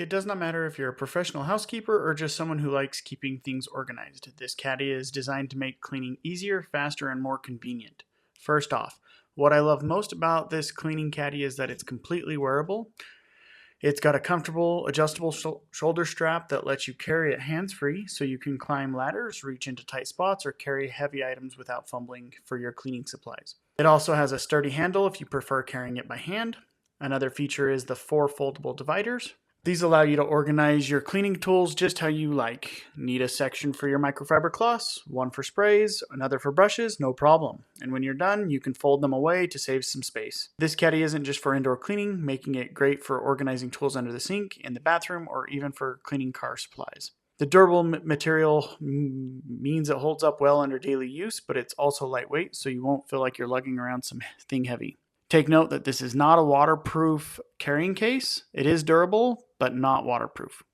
It does not matter if you're a professional housekeeper or just someone who likes keeping things organized. This caddy is designed to make cleaning easier, faster, and more convenient. First off, what I love most about this cleaning caddy is that it's completely wearable. It's got a comfortable, adjustable shoulder strap that lets you carry it hands-free, so you can climb ladders, reach into tight spots, or carry heavy items without fumbling for your cleaning supplies. It also has a sturdy handle if you prefer carrying it by hand. Another feature is the 4 foldable dividers. These allow you to organize your cleaning tools just how you like. Need a section for your microfiber cloths, one for sprays, another for brushes, no problem. And when you're done, you can fold them away to save some space. This caddy isn't just for indoor cleaning, making it great for organizing tools under the sink, in the bathroom, or even for cleaning car supplies. The durable material means it holds up well under daily use, but it's also lightweight, so you won't feel like you're lugging around something heavy. Take note that this is not a waterproof carrying case. It is durable, but not waterproof.